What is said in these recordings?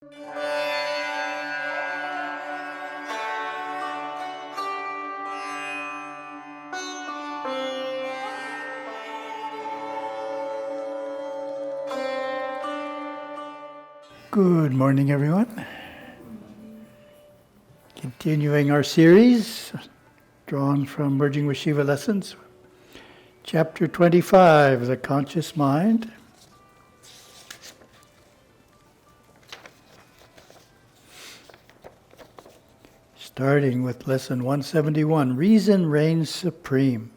Good morning, everyone. Continuing our series, drawn from Merging with Śiva lessons, Chapter 25, The Conscious Mind. Starting with Lesson 171, Reason Reigns Supreme.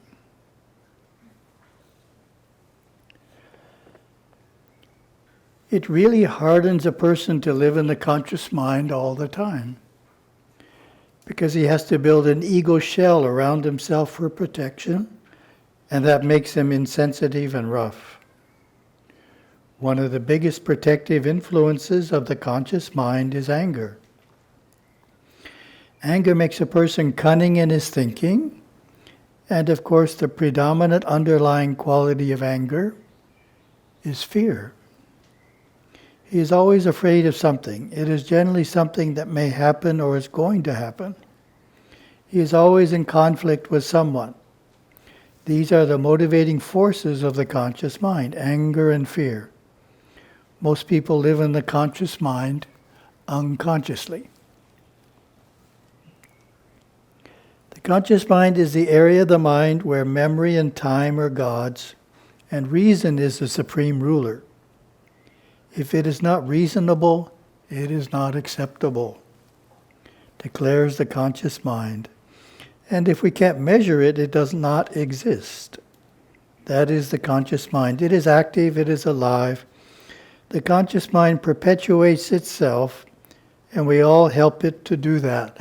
It really hardens a person to live in the conscious mind all the time, because he has to build an ego shell around himself for protection, and that makes him insensitive and rough. One of the biggest protective influences of the conscious mind is anger. Anger makes a person cunning in his thinking, and of course the predominant underlying quality of anger is fear. He is always afraid of something. It is generally something that may happen or is going to happen. He is always in conflict with someone. These are the motivating forces of the conscious mind, anger and fear. Most people live in the conscious mind unconsciously. The conscious mind is the area of the mind where memory and time are gods, and reason is the supreme ruler. If it is not reasonable, it is not acceptable, declares the conscious mind. And if we can't measure it, it does not exist. That is the conscious mind. It is active, it is alive. The conscious mind perpetuates itself, and we all help it to do that.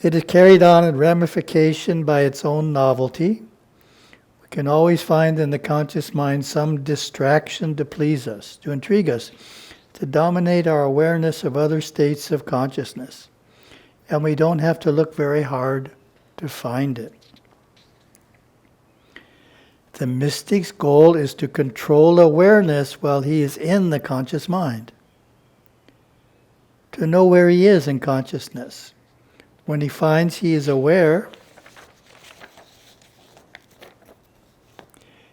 It is carried on in ramification by its own novelty. We can always find in the conscious mind some distraction to please us, to intrigue us, to dominate our awareness of other states of consciousness. And we don't have to look very hard to find it. The mystic's goal is to control awareness while he is in the conscious mind, to know where he is in consciousness. When he finds he is aware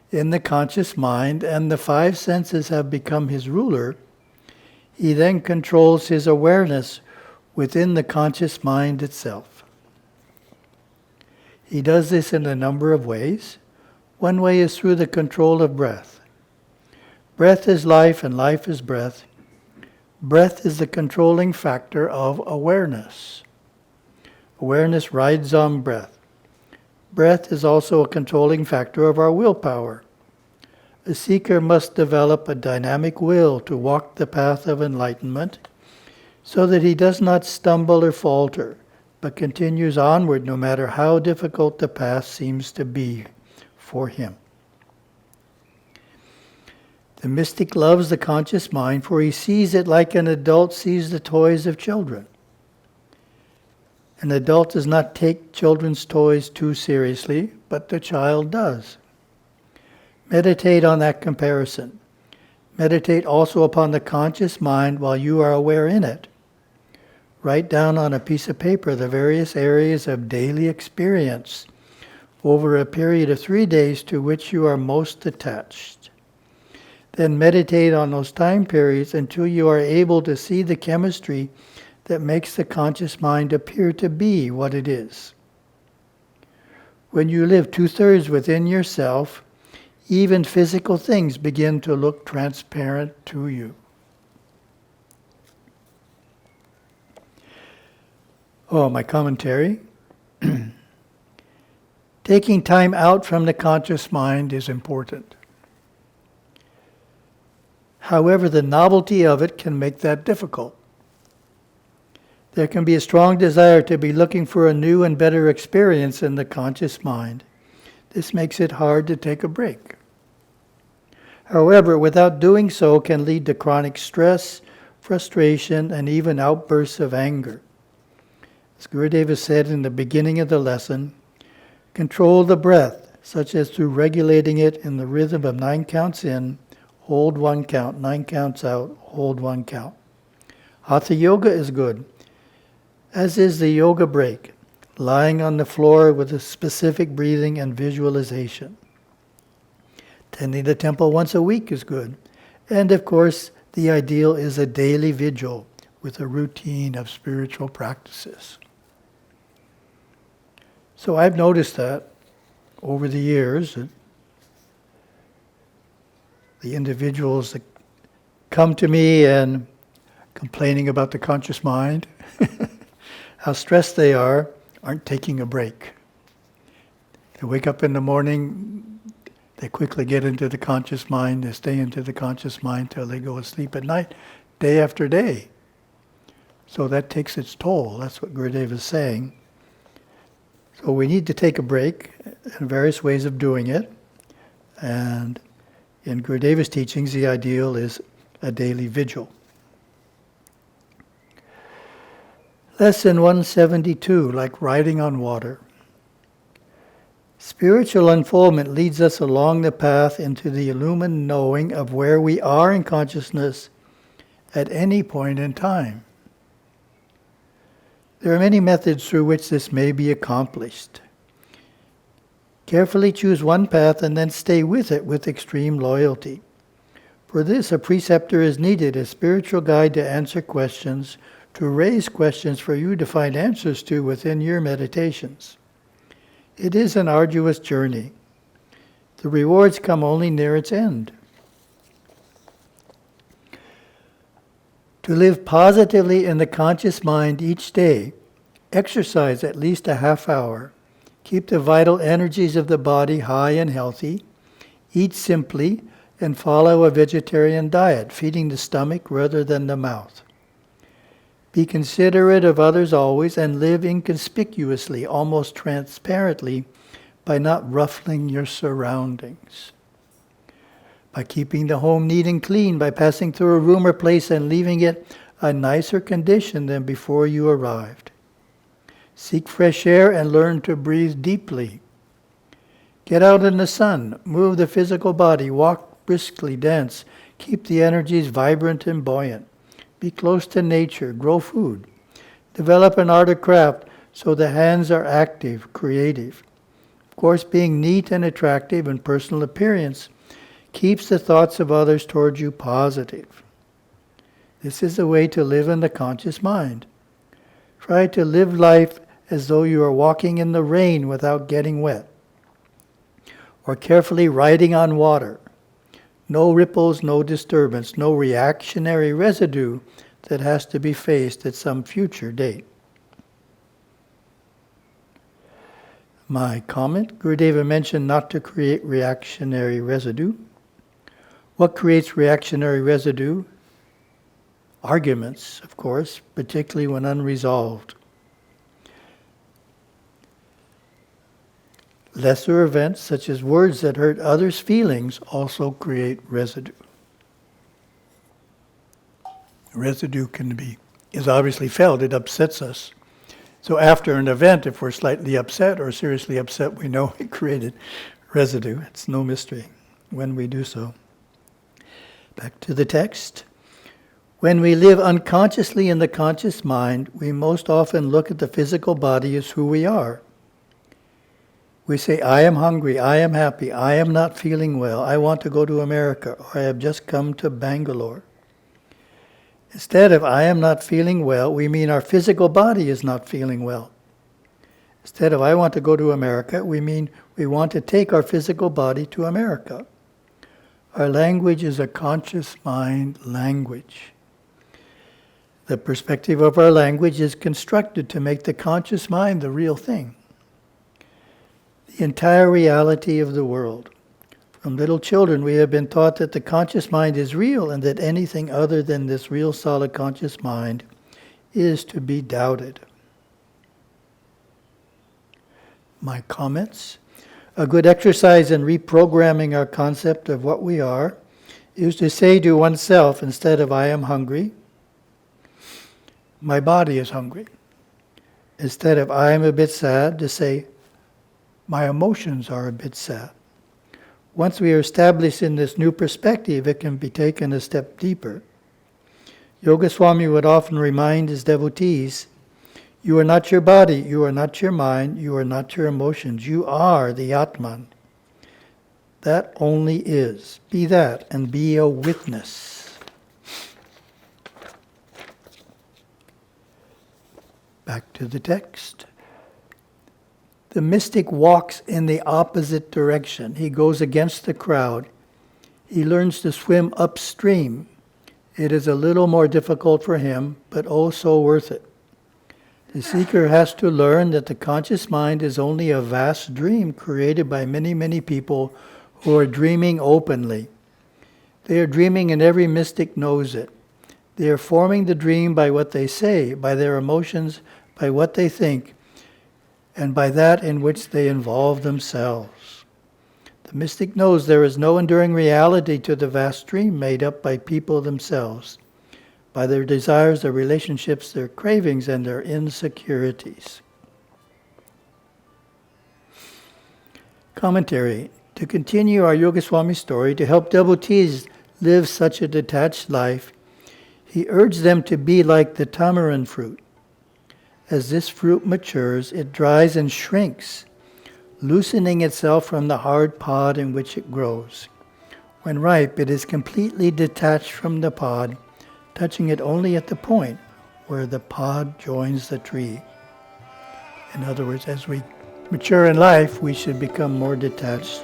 in the conscious mind and the five senses have become his ruler, he then controls his awareness within the conscious mind itself. He does this in a number of ways. One way is through the control of breath. Breath is life and life is breath. Breath is the controlling factor of awareness. Awareness rides on breath. Breath is also a controlling factor of our willpower. A seeker must develop a dynamic will to walk the path of enlightenment so that he does not stumble or falter, but continues onward no matter how difficult the path seems to be for him. The mystic loves the conscious mind, for he sees it like an adult sees the toys of children. An adult does not take children's toys too seriously, but the child does. Meditate on that comparison. Meditate also upon the conscious mind while you are aware in it. Write down on a piece of paper the various areas of daily experience over a period of 3 days to which you are most attached. Then meditate on those time periods until you are able to see the chemistry that makes the conscious mind appear to be what it is. When you live 2/3 within yourself, even physical things begin to look transparent to you. My commentary. Taking time out from the conscious mind is important. However, the novelty of it can make that difficult. There can be a strong desire to be looking for a new and better experience in the conscious mind. This makes it hard to take a break. However, without doing so can lead to chronic stress, frustration, and even outbursts of anger. As Gurudeva said in the beginning of the lesson, control the breath, such as through regulating it in the rhythm of 9 counts in, hold 1 count, 9 counts out, hold 1 count. Hatha yoga is good, as is the yoga break, lying on the floor with a specific breathing and visualization. Attending the temple once a week is good. And of course, the ideal is a daily vigil with a routine of spiritual practices. So I've noticed that over the years, that the individuals that come to me and complaining about the conscious mind, how stressed they are, aren't taking a break. They wake up in the morning, they quickly get into the conscious mind, they stay into the conscious mind till they go to sleep at night, day after day. So that takes its toll. That's what Gurudev is saying. So we need to take a break, and various ways of doing it. And in Gurudeva's teachings, the ideal is a daily vigil. Lesson 172, like riding on water. Spiritual unfoldment leads us along the path into the illumined knowing of where we are in consciousness at any point in time. There are many methods through which this may be accomplished. Carefully choose one path and then stay with it with extreme loyalty. For this, a preceptor is needed, a spiritual guide to answer questions, to raise questions for you to find answers to within your meditations. It is an arduous journey. The rewards come only near its end. To live positively in the conscious mind each day, exercise at least a half hour, keep the vital energies of the body high and healthy, eat simply, and follow a vegetarian diet, feeding the stomach rather than the mouth. Be considerate of others always, and live inconspicuously, almost transparently, by not ruffling your surroundings. By keeping the home neat and clean, by passing through a room or place and leaving it a nicer condition than before you arrived. Seek fresh air and learn to breathe deeply. Get out in the sun, move the physical body, walk briskly, dance, keep the energies vibrant and buoyant. Be close to nature, grow food. Develop an art or craft so the hands are active, creative. Of course, being neat and attractive in personal appearance keeps the thoughts of others towards you positive. This is the way to live in the conscious mind. Try to live life as though you are walking in the rain without getting wet, or carefully riding on water. No ripples, no disturbance, no reactionary residue that has to be faced at some future date. My comment, Gurudeva mentioned not to create reactionary residue. What creates reactionary residue? Arguments, of course, particularly when unresolved. Lesser events, such as words that hurt others' feelings, also create residue. Residue is obviously felt, it upsets us. So after an event, if we're slightly upset or seriously upset, we know it created residue. It's no mystery when we do so. Back to the text. When we live unconsciously in the conscious mind, we most often look at the physical body as who we are. We say, I am hungry, I am happy, I am not feeling well, I want to go to America, or I have just come to Bangalore. Instead of I am not feeling well, we mean our physical body is not feeling well. Instead of I want to go to America, we mean we want to take our physical body to America. Our language is a conscious mind language. The perspective of our language is constructed to make the conscious mind the real thing. The entire reality of the world. From little children, we have been taught that the conscious mind is real and that anything other than this real solid conscious mind is to be doubted. My comments. A good exercise in reprogramming our concept of what we are is to say to oneself, instead of I am hungry, my body is hungry. Instead of I am a bit sad, to say, my emotions are a bit sad. Once we are established in this new perspective, it can be taken a step deeper. Yogaswami would often remind his devotees, you are not your body, you are not your mind, you are not your emotions, you are the Atman. That only is. Be that and be a witness. Back to the text. The mystic walks in the opposite direction. He goes against the crowd. He learns to swim upstream. It is a little more difficult for him, but also worth it. The seeker has to learn that the conscious mind is only a vast dream created by many, many people who are dreaming openly. They are dreaming and every mystic knows it. They are forming the dream by what they say, by their emotions, by what they think, and by that in which they involve themselves. The mystic knows there is no enduring reality to the vast dream made up by people themselves, by their desires, their relationships, their cravings, and their insecurities. Commentary. To continue our Yogaswami story, to help devotees live such a detached life, he urged them to be like the tamarind fruit. As this fruit matures, it dries and shrinks, loosening itself from the hard pod in which it grows. When ripe, it is completely detached from the pod, touching it only at the point where the pod joins the tree. In other words, as we mature in life, we should become more detached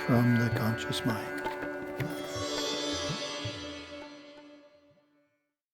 from the conscious mind.